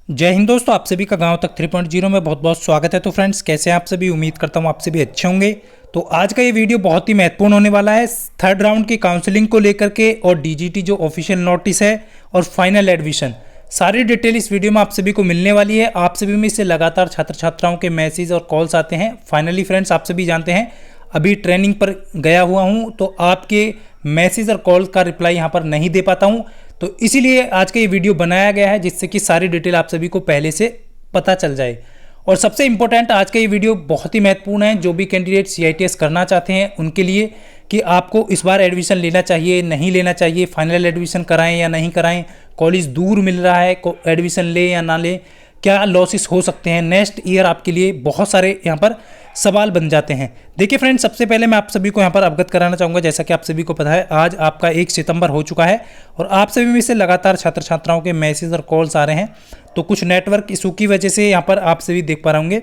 जय हिंद दोस्तों, आप सभी का गांव तक 3.0 में बहुत बहुत स्वागत है। तो फ्रेंड्स, कैसे हैं आप सभी? उम्मीद करता हूं आप सभी अच्छे होंगे। तो आज का ये वीडियो बहुत ही महत्वपूर्ण होने वाला है थर्ड राउंड की काउंसलिंग को लेकर के, और डीजीटी जो ऑफिशियल नोटिस है और फाइनल एडमिशन, सारी डिटेल इस वीडियो में आप सभी को मिलने वाली है। आप सभी में इससे लगातार छात्र छात्राओं के मैसेज और कॉल्स आते हैं। फाइनली फ्रेंड्स, आप सभी जानते हैं अभी ट्रेनिंग पर गया हुआ हूँ, तो आपके मैसेज और कॉल का रिप्लाई यहाँ पर नहीं दे पाता हूँ। तो इसीलिए आज का ये वीडियो बनाया गया है, जिससे कि सारी डिटेल आप सभी को पहले से पता चल जाए। और सबसे इम्पोर्टेंट, आज का ये वीडियो बहुत ही महत्वपूर्ण है जो भी कैंडिडेट सीआईटीएस करना चाहते हैं उनके लिए, कि आपको इस बार एडमिशन लेना चाहिए नहीं लेना चाहिए, फाइनल एडमिशन कराएं या नहीं कराएं, कॉलेज दूर मिल रहा है, एडमिशन ले या ना ले, क्या लॉसेस हो सकते हैं नेक्स्ट ईयर, आपके लिए बहुत सारे यहाँ पर सवाल बन जाते हैं। देखिए फ्रेंड्स, सबसे पहले मैं आप सभी को यहाँ पर अवगत कराना चाहूँगा, जैसा कि आप सभी को पता है आज आपका 1 सितंबर हो चुका है और आप सभी में से लगातार छात्र छात्राओं के मैसेज और कॉल्स आ रहे हैं। तो कुछ नेटवर्क इशू की वजह से यहाँ पर आप सभी देख पा रहे होंगे,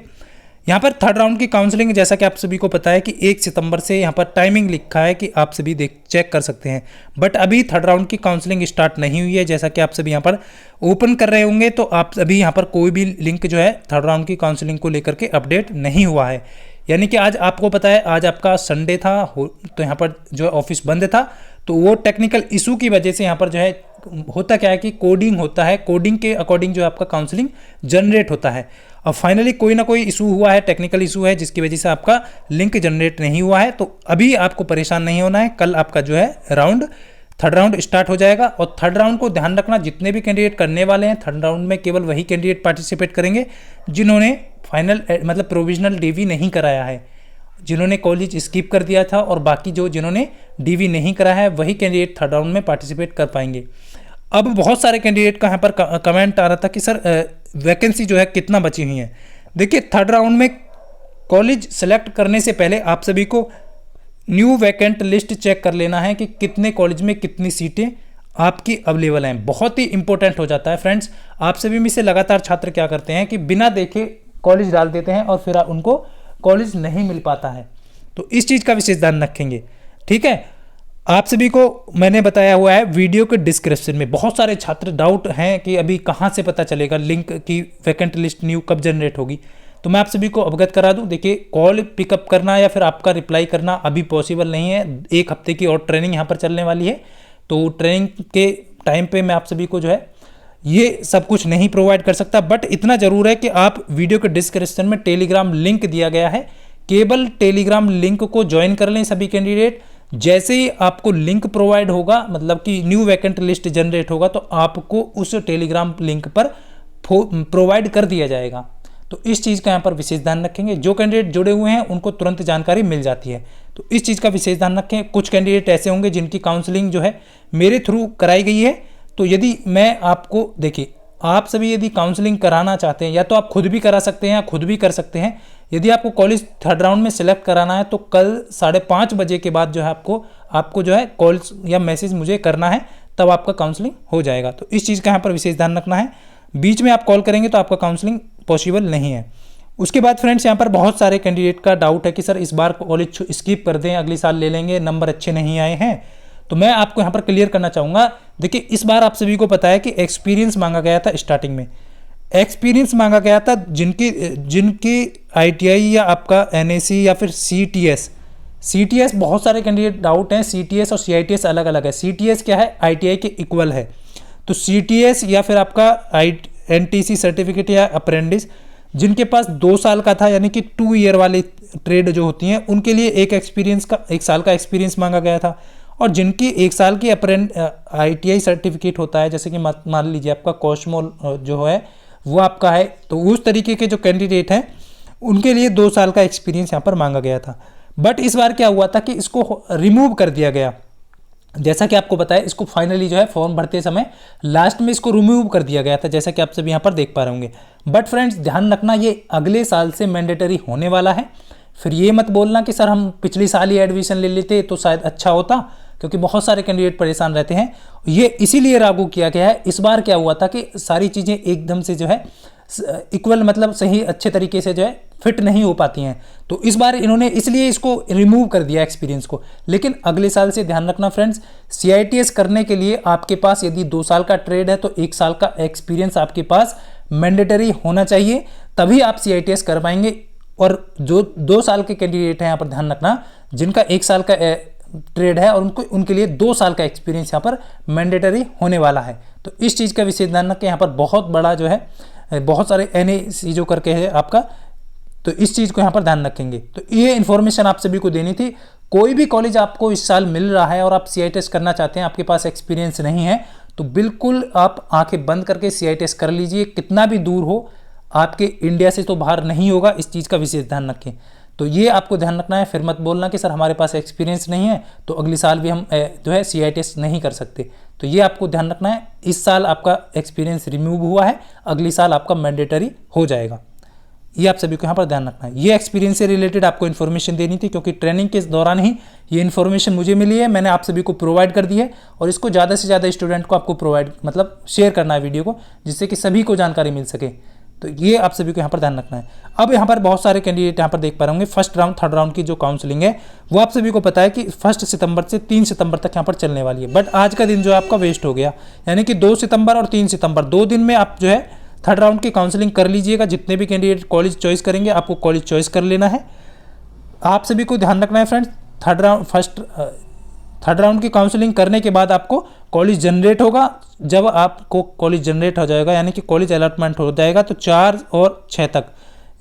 यहाँ पर थर्ड राउंड की काउंसलिंग, जैसा कि आप सभी को पता है कि 1 सितंबर से यहाँ पर टाइमिंग लिखा है कि आप सभी चेक कर सकते हैं। बट अभी थर्ड राउंड की काउंसलिंग स्टार्ट नहीं हुई है, जैसा कि आप सभी यहाँ पर ओपन कर रहे होंगे। तो आप अभी यहाँ पर कोई भी लिंक जो है थर्ड राउंड की काउंसलिंग को लेकर के अपडेट नहीं हुआ है। यानी कि आज आपको पता है आज आपका संडे था, तो यहाँ पर जो है ऑफिस बंद था, तो वो टेक्निकल इशू की वजह से यहाँ पर जो है होता क्या है कि कोडिंग होता है, कोडिंग के अकॉर्डिंग जो आपका काउंसलिंग जनरेट होता है। अब फाइनली कोई ना कोई इशू हुआ है, टेक्निकल इशू है, जिसकी वजह से आपका लिंक जनरेट नहीं हुआ है। तो अभी आपको परेशान नहीं होना है, कल आपका जो है थर्ड राउंड स्टार्ट हो जाएगा। और थर्ड राउंड को ध्यान रखना, जितने भी कैंडिडेट करने वाले हैं थर्ड राउंड में केवल वही कैंडिडेट पार्टिसिपेट करेंगे जिन्होंने फाइनल मतलब प्रोविजनल डीवी नहीं कराया है, जिन्होंने कॉलेज स्किप कर दिया था, और बाकी जिन्होंने डीवी नहीं कराया है वही कैंडिडेट थर्ड राउंड में पार्टिसिपेट कर पाएंगे। अब बहुत सारे कैंडिडेट का यहाँ पर कमेंट आ रहा था कि सर वैकेंसी जो है कितना बची हुई है। देखिए, थर्ड राउंड में कॉलेज सेलेक्ट करने से पहले आप सभी को न्यू वैकेंट लिस्ट चेक कर लेना है कि कितने कॉलेज में कितनी सीटें आपकी अवेलेबल हैं। बहुत ही इंपॉर्टेंट हो जाता है फ्रेंड्स। आप सभी में से लगातार छात्र क्या करते हैं कि बिना देखे कॉलेज डाल देते हैं और फिर उनको कॉलेज नहीं मिल पाता है। तो इस चीज़ का विशेष ध्यान रखेंगे, ठीक है। आप सभी को मैंने बताया हुआ है वीडियो के डिस्क्रिप्शन में। बहुत सारे छात्र डाउट हैं कि अभी कहाँ से पता चलेगा लिंक की वैकेंट लिस्ट न्यू कब जनरेट होगी। तो मैं आप सभी को अवगत करा दूं, देखिए कॉल पिकअप करना या फिर आपका रिप्लाई करना अभी पॉसिबल नहीं है। 1 हफ्ते की और ट्रेनिंग यहाँ पर चलने वाली है, तो ट्रेनिंग के टाइम पे मैं आप सभी को जो है ये सब कुछ नहीं प्रोवाइड कर सकता। बट इतना ज़रूर है कि आप वीडियो के डिस्क्रिप्शन में टेलीग्राम लिंक दिया गया है, केवल टेलीग्राम लिंक को ज्वाइन कर लें सभी कैंडिडेट। जैसे ही आपको लिंक प्रोवाइड होगा, मतलब कि न्यू वैकेंट लिस्ट जनरेट होगा, तो आपको उस टेलीग्राम लिंक पर प्रोवाइड कर दिया जाएगा। तो इस चीज़ का यहाँ पर विशेष ध्यान रखेंगे। जो कैंडिडेट जुड़े हुए हैं उनको तुरंत जानकारी मिल जाती है, तो इस चीज़ का विशेष ध्यान रखें। कुछ कैंडिडेट ऐसे होंगे जिनकी काउंसलिंग जो है मेरे थ्रू कराई गई है, तो यदि मैं आपको, देखिए आप सभी यदि काउंसलिंग कराना चाहते हैं या तो आप खुद भी करा सकते हैं या खुद भी कर सकते हैं। यदि आपको कॉलेज थर्ड राउंड में सेलेक्ट कराना है तो कल 5:30 बजे के बाद जो है आपको जो है कॉल या मैसेज मुझे करना है, तब आपका काउंसलिंग हो जाएगा। तो इस चीज़ का यहाँ पर विशेष ध्यान रखना है। बीच में आप कॉल करेंगे तो आपका काउंसलिंग पॉसिबल नहीं है। उसके बाद फ्रेंड्स, यहाँ पर बहुत सारे कैंडिडेट का डाउट है कि सर इस बार कॉलेज स्किप कर दें, अगले साल ले लेंगे, नंबर अच्छे नहीं आए हैं। तो मैं आपको यहाँ पर क्लियर करना चाहूँगा, देखिए इस बार आप सभी को पता है कि एक्सपीरियंस मांगा गया था। स्टार्टिंग में एक्सपीरियंस मांगा गया था जिनकी आईटीआई या आपका एनएसी या फिर सीटीएस बहुत सारे कैंडिडेट डाउट हैं। सीटीएस और सीआईटीएस अलग अलग है। सीटीएस क्या है? आईटीआई के इक्वल है। तो सीटीएस या फिर आपका एनटीसी सर्टिफिकेट या अप्रेंटिस, जिनके पास 2 साल का था, यानी कि 2 ईयर वाली ट्रेड जो होती हैं, उनके लिए 1 साल का एक्सपीरियंस मांगा गया था। और जिनकी 1 साल की आईटीआई सर्टिफिकेट होता है, जैसे कि मान लीजिए आपका कॉस्मो जो है वो आपका है, तो उस तरीके के जो कैंडिडेट हैं उनके लिए 2 साल का एक्सपीरियंस यहाँ पर मांगा गया था। बट इस बार क्या हुआ था कि इसको रिमूव कर दिया गया। जैसा कि आपको बताया, इसको फाइनली जो है फॉर्म भरते समय लास्ट में इसको रिमूव कर दिया गया था, जैसा कि आप सभी यहाँ पर देख पा रहे होंगे। बट फ्रेंड्स, ध्यान रखना, ये अगले साल से मैंडेटरी होने वाला है। फिर ये मत बोलना कि सर हम पिछले साल ही एडमिशन ले लेते तो शायद अच्छा होता, क्योंकि बहुत सारे कैंडिडेट परेशान रहते हैं। ये इसीलिए लागू किया गया है। इस बार क्या हुआ था कि सारी चीज़ें एकदम से जो है इक्वल, मतलब सही अच्छे तरीके से जो है फिट नहीं हो पाती हैं, तो इस बार इन्होंने इसलिए इसको रिमूव कर दिया एक्सपीरियंस को। लेकिन अगले साल से ध्यान रखना फ्रेंड्स, सीआईटीएस करने के लिए आपके पास यदि 2 साल का ट्रेड है तो 1 साल का एक्सपीरियंस आपके पास मैंडेटरी होना चाहिए, तभी आप CITS कर पाएंगे। और जो 2 साल के कैंडिडेट हैं यहाँ पर ध्यान रखना, जिनका 1 साल का ट्रेड है और उनके लिए 2 साल का एक्सपीरियंस यहाँ पर मैंडेटरी होने वाला है। तो इस चीज़ का विशेष ध्यान रखें। यहाँ पर बहुत बड़ा जो है बहुत सारे NAC जो करके है आपका, तो इस चीज़ को यहाँ पर ध्यान रखेंगे। तो ये इन्फॉर्मेशन आप सभी को देनी थी। कोई भी कॉलेज आपको इस साल मिल रहा है और आप CITS करना चाहते हैं, आपके पास एक्सपीरियंस नहीं है, तो बिल्कुल आप आंखें बंद करके CITS कर लीजिए। कितना भी दूर हो, आपके इंडिया से तो बाहर नहीं होगा, इस चीज़ का विशेष ध्यान रखें। तो ये आपको ध्यान रखना है। फिर मत बोलना कि सर हमारे पास एक्सपीरियंस नहीं है तो अगली साल भी हम जो है CITS नहीं कर सकते। तो ये आपको ध्यान रखना है। इस साल आपका एक्सपीरियंस रिमूव हुआ है, अगली साल आपका मैंडेटरी हो जाएगा। ये आप सभी को यहाँ पर ध्यान रखना है। ये एक्सपीरियंस से रिलेटेड आपको इन्फॉर्मेशन देनी थी, क्योंकि ट्रेनिंग के दौरान ही ये इन्फॉर्मेशन मुझे मिली है, मैंने आप सभी को प्रोवाइड कर दी है। और इसको ज़्यादा से ज़्यादा स्टूडेंट को आपको प्रोवाइड शेयर करना है वीडियो को, जिससे कि सभी को जानकारी मिल सके। तो ये आप सभी को यहाँ पर ध्यान रखना है। अब यहाँ पर बहुत सारे कैंडिडेट यहाँ पर देख पा रहे होंगे, फर्स्ट राउंड थर्ड राउंड की जो काउंसलिंग है वो आप सभी को पता है कि 1 सितंबर से 3 सितंबर तक यहाँ पर चलने वाली है। बट आज का दिन जो है आपका वेस्ट हो गया, यानी कि 2 सितंबर और 3 सितंबर 2 दिन में आप जो है थर्ड राउंड की काउंसलिंग कर लीजिएगा। जितने भी कैंडिडेट कॉलेज चॉइस करेंगे, आपको कॉलेज चॉइस कर लेना है। आप सभी को ध्यान रखना है फ्रेंड्स, थर्ड राउंड की काउंसलिंग करने के बाद आपको कॉलेज जनरेट होगा। जब आपको कॉलेज जनरेट हो जाएगा, यानी कि कॉलेज अलॉटमेंट हो जाएगा, तो 4 और 6 तक,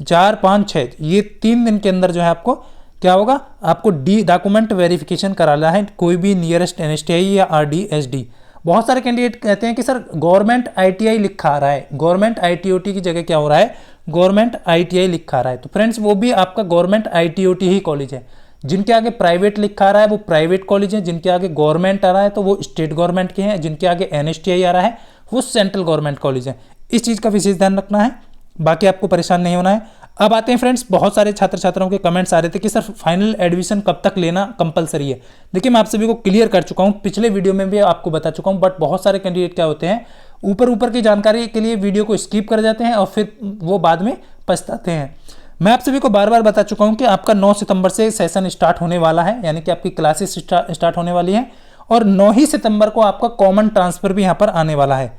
4, 5, 6 ये 3 दिन के अंदर जो है आपको क्या होगा, आपको डॉक्यूमेंट वेरिफिकेशन कराना है, कोई भी नियरेस्ट NSTI या RDSD। बहुत सारे कैंडिडेट कहते हैं कि सर गवर्नमेंट ITI लिखा आ रहा है, गवर्नमेंट ITOT की जगह क्या हो रहा है, गवर्नमेंट ITI लिखा आ रहा है। तो फ्रेंड्स वो भी आपका गवर्नमेंट ITOT ही कॉलेज है। जिनके आगे प्राइवेट लिखा आ रहा है वो प्राइवेट कॉलेज है, जिनके आगे गवर्नमेंट आ रहा है तो वो स्टेट गवर्नमेंट के हैं, जिनके आगे NSTI आ रहा है वो सेंट्रल गवर्नमेंट कॉलेज है। इस चीज़ का विशेष ध्यान रखना है, बाकी आपको परेशान नहीं होना है। अब आते हैं फ्रेंड्स, बहुत सारे छात्र छात्राओं के कमेंट्स आ रहे थे कि सर फाइनल एडमिशन कब तक लेना कंपलसरी है। देखिए मैं आप सभी को क्लियर कर चुका हूँ, पिछले वीडियो में भी आपको बता चुका हूँ। बट बहुत सारे कैंडिडेट क्या होते हैं, ऊपर की जानकारी के लिए वीडियो को स्किप कर जाते हैं और फिर वो बाद में पछताते हैं। मैं आप सभी को बार बार बता चुका हूं कि आपका 9 सितंबर से सेशन स्टार्ट होने वाला है, यानी कि आपकी क्लासेस स्टार्ट होने वाली हैं। और 9 ही सितंबर को आपका कॉमन ट्रांसफर भी यहां पर आने वाला है,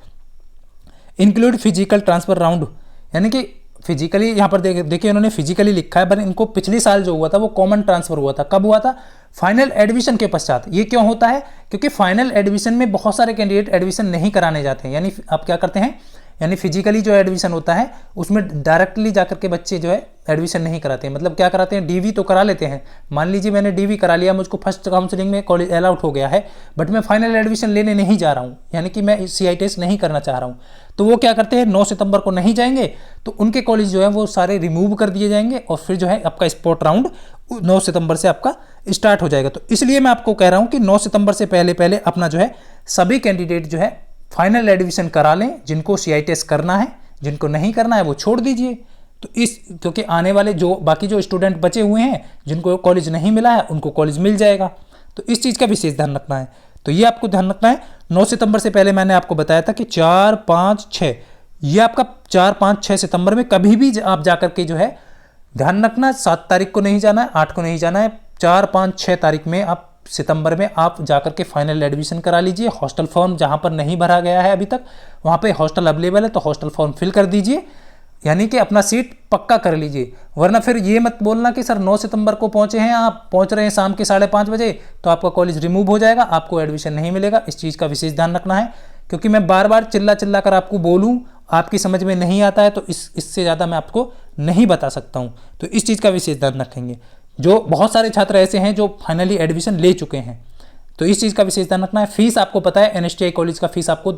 इंक्लूड फिजिकल ट्रांसफर राउंड। यानी कि फिजिकली यहाँ पर देखिए उन्होंने फिजिकली लिखा है, पर इनको पिछले साल जो हुआ था वो कॉमन ट्रांसफर हुआ था। कब हुआ था, फाइनल एडमिशन के पश्चात। ये क्यों होता है, क्योंकि फाइनल एडमिशन में बहुत सारे कैंडिडेट एडमिशन नहीं कराने जाते हैं। यानी आप क्या करते हैं, यानी फिजिकली जो एडमिशन होता है उसमें डायरेक्टली जाकर के बच्चे जो है एडमिशन नहीं कराते हैं। मतलब क्या कराते हैं, DV तो करा लेते हैं। मान लीजिए मैंने DV करा लिया, मुझको फर्स्ट काउंसलिंग में कॉलेज अलाउट हो गया है, बट मैं फाइनल एडमिशन लेने नहीं जा रहा हूँ, यानी कि मैं CITS नहीं करना चाह रहा हूँ। तो वो क्या करते हैं, 9 सितंबर को नहीं जाएंगे, तो उनके कॉलेज जो है वो सारे रिमूव कर दिए जाएंगे और फिर जो है आपका स्पॉट राउंड 9 सितंबर से आपका स्टार्ट हो जाएगा। तो इसलिए मैं आपको कह रहा हूँ कि 9 सितंबर से पहले अपना जो है सभी कैंडिडेट जो है फाइनल एडमिशन करा लें। जिनको CITS करना है, जिनको नहीं करना है वो छोड़ दीजिए। तो क्योंकि आने वाले जो बाकी जो स्टूडेंट बचे हुए हैं, जिनको कॉलेज नहीं मिला है, उनको कॉलेज मिल जाएगा। तो इस चीज़ का विशेष ध्यान रखना है। तो ये आपको ध्यान रखना है। 9 सितंबर से पहले मैंने आपको बताया था कि 4, 5, 6 ये आपका 4, 5, 6 सितंबर में कभी भी आप जाकर के जो है ध्यान रखना, 7 तारीख को नहीं जाना है, 8 को नहीं जाना है, 4, 5, 6 तारीख में आप सितंबर में आप जाकर के फाइनल एडमिशन करा लीजिए। हॉस्टल फॉर्म जहां पर नहीं भरा गया है अभी तक, वहां पे हॉस्टल अवेलेबल है, तो हॉस्टल फॉर्म फिल कर दीजिए, यानी कि अपना सीट पक्का कर लीजिए। वरना फिर ये मत बोलना कि सर 9 सितंबर को पहुंचे हैं, आप पहुंच रहे हैं शाम के 5:30 बजे, तो आपका कॉलेज रिमूव हो जाएगा, आपको एडमिशन नहीं मिलेगा। इस चीज़ का विशेष ध्यान रखना है, क्योंकि मैं बार बार चिल्ला कर आपको बोलूँ, आपकी समझ में नहीं आता है, तो इससे ज़्यादा मैं आपको नहीं बता सकता हूँ। तो इस चीज़ का विशेष ध्यान रखेंगे। जो बहुत सारे छात्र ऐसे हैं जो फाइनली एडमिशन ले चुके हैं, तो इस चीज़ का विशेष ध्यान रखना है। फीस आपको पता है, NSTI कॉलेज का फीस आपको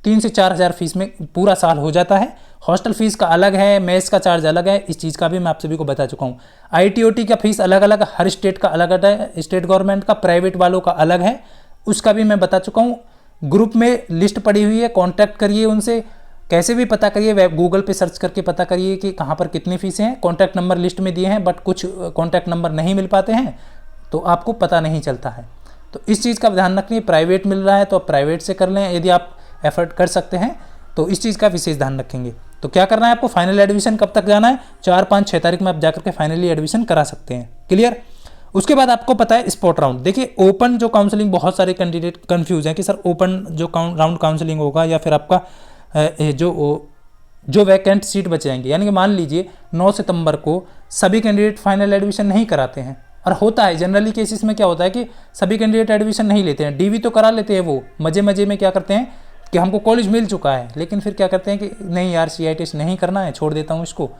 3 से 4 हज़ार फीस में पूरा साल हो जाता है। हॉस्टल फीस का अलग है, मेस का चार्ज अलग है, इस चीज़ का भी मैं आप सभी को बता चुका हूँ। ITOT का फीस अलग अलग, हर स्टेट का अलग अलग है, स्टेट गवर्नमेंट का, प्राइवेट वालों का अलग है, उसका भी मैं बता चुका हूँ। ग्रुप में लिस्ट पड़ी हुई है, कॉन्टैक्ट करिए उनसे, कैसे भी पता करिए, गूगल पे सर्च करके पता करिए कि कहाँ पर कितनी फीसें हैं। कॉन्टैक्ट नंबर लिस्ट में दिए हैं, बट कुछ कॉन्टैक्ट नंबर नहीं मिल पाते हैं, तो आपको पता नहीं चलता है। तो इस चीज़ का ध्यान रखिए। प्राइवेट मिल रहा है तो आप प्राइवेट से कर लें, यदि आप एफर्ट कर सकते हैं तो इस चीज़ का विशेष ध्यान रखेंगे। तो क्या करना है आपको, फाइनल एडमिशन कब तक जाना है, 4, 5, 6 तारीख में आप जाकर के फाइनली एडमिशन करा सकते हैं। क्लियर। उसके बाद आपको पता है स्पॉट राउंड। देखिए ओपन जो काउंसलिंग, बहुत सारे कैंडिडेट कंफ्यूज हैं कि सर ओपन जो राउंड काउंसलिंग होगा या फिर आपका जो जो वैकेंट सीट बच जाएंगी। यानी कि मान लीजिए 9 सितंबर को सभी कैंडिडेट फाइनल एडमिशन नहीं कराते हैं, और होता है जनरली केसेस में क्या होता है कि सभी कैंडिडेट एडमिशन नहीं लेते हैं, डीवी तो करा लेते हैं, वो मजे मजे में क्या करते हैं कि हमको कॉलेज मिल चुका है, लेकिन फिर क्या करते हैं कि नहीं यार CITS नहीं करना है, छोड़ देता हूँ इसको,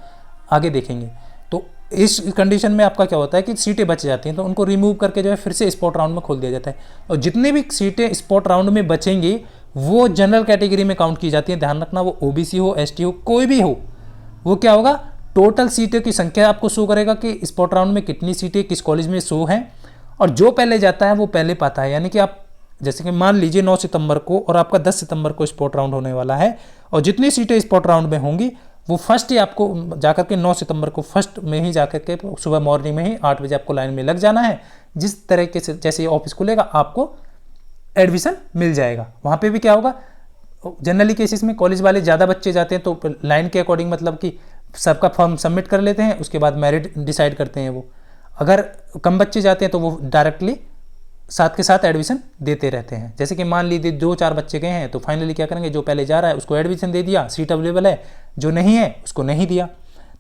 आगे देखेंगे। तो इस कंडीशन में आपका क्या होता है कि सीटें बच जाती हैं, तो उनको रिमूव करके जो है फिर से स्पॉट राउंड में खोल दिया जाता है, और जितनी भी सीटें स्पॉट राउंड में बचेंगी वो जनरल कैटेगरी में काउंट की जाती है। ध्यान रखना, वो OBC हो, ST हो, कोई भी हो, वो क्या होगा, टोटल सीटों की संख्या आपको शो करेगा कि स्पॉट राउंड में कितनी सीटें किस कॉलेज में शो हैं, और जो पहले जाता है वो पहले पाता है। यानी कि आप जैसे कि मान लीजिए 9 सितंबर को और आपका 10 सितंबर को स्पॉट राउंड होने वाला है, और जितनी सीटें स्पॉट राउंड में होंगी वो फर्स्ट ही आपको जाकर के 9 सितंबर को फर्स्ट में ही जाकर के सुबह मॉर्निंग में ही 8 बजे आपको लाइन में लग जाना है। जिस तरीके से जैसे ऑफिस खुलेगा आपको एडमिशन मिल जाएगा। वहाँ पे भी क्या होगा, जनरली केसेस में कॉलेज वाले ज़्यादा बच्चे जाते हैं तो लाइन के अकॉर्डिंग मतलब कि सबका फॉर्म सबमिट कर लेते हैं, उसके बाद मेरिट डिसाइड करते हैं वो। अगर कम बच्चे जाते हैं तो वो डायरेक्टली साथ के साथ एडमिशन देते रहते हैं। जैसे कि मान लीजिए 2-4 बच्चे गए हैं तो फाइनली क्या करेंगे, जो पहले जा रहा है उसको एडमिशन दे दिया, सीट अवेलेबल है, जो नहीं है उसको नहीं दिया।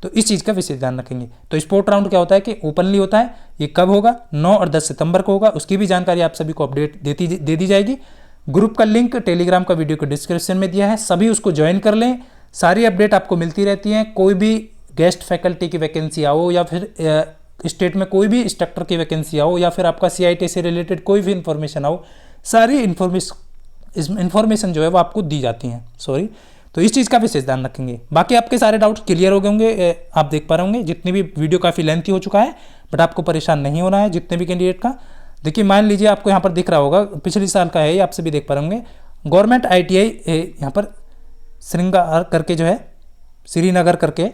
तो इस चीज़ का विशेष ध्यान रखेंगे। तो स्पोर्ट राउंड क्या होता है कि ओपनली होता है, ये कब होगा, 9 और 10 सितंबर को होगा, उसकी भी जानकारी आप सभी को अपडेट दे दी जाएगी। ग्रुप का लिंक टेलीग्राम का वीडियो को डिस्क्रिप्शन में दिया है, सभी उसको ज्वाइन कर लें, सारी अपडेट आपको मिलती रहती हैं। कोई भी गेस्ट फैकल्टी की वैकेंसी आओ या फिर स्टेट में कोई भी इंस्ट्रक्टर की वैकेंसी आओ या फिर आपका CIT से रिलेटेड कोई भी इन्फॉर्मेशन आओ, सारी इन्फॉर्मेशन जो है वो आपको दी जाती हैं। सॉरी, तो इस चीज़ का विशेष ध्यान रखेंगे। बाकी आपके सारे डाउट्स क्लियर हो गए होंगे, आप देख पा रहे होंगे। जितने भी वीडियो काफ़ी लेंथी हो चुका है, बट आपको परेशान नहीं होना है जितने भी कैंडिडेट का। देखिए मान लीजिए आपको यहाँ पर दिख रहा होगा, पिछले साल का है ये, आप सभी देख पा रहे होंगे। गवर्नमेंट ITI यहाँ पर श्रृंगार करके जो है, श्रीनगर करके,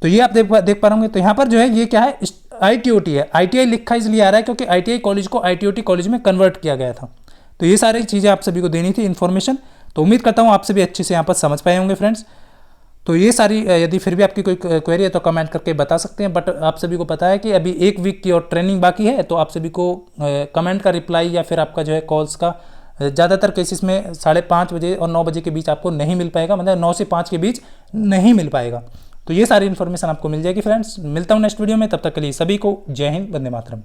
तो ये आप देख पा रहे होंगे। तो यहाँ पर जो है ये क्या है, ITOT है। ITI लिखा इसलिए आ रहा है क्योंकि ITI कॉलेज को ITOT कॉलेज में कन्वर्ट किया गया था। तो ये सारी चीज़ें आप सभी को देनी थी इन्फॉर्मेशन। तो उम्मीद करता हूँ आप सभी अच्छे से यहाँ पर समझ पाए होंगे फ्रेंड्स। तो ये सारी, यदि फिर भी आपकी कोई क्वेरी है तो कमेंट करके बता सकते हैं। बट आप सभी को पता है कि अभी 1 वीक की और ट्रेनिंग बाकी है, तो आप सभी को कमेंट का रिप्लाई या फिर आपका जो है कॉल्स का ज़्यादातर केसेस में 5:30 बजे और 9 बजे के बीच आपको नहीं मिल पाएगा, मतलब 9 से 5 के बीच नहीं मिल पाएगा। तो ये सारी इन्फॉर्मेशन आपको मिल जाएगी फ्रेंड्स। मिलता हूँ नेक्स्ट वीडियो में, तब तक के लिए सभी को जय हिंद, वंदे मातरम।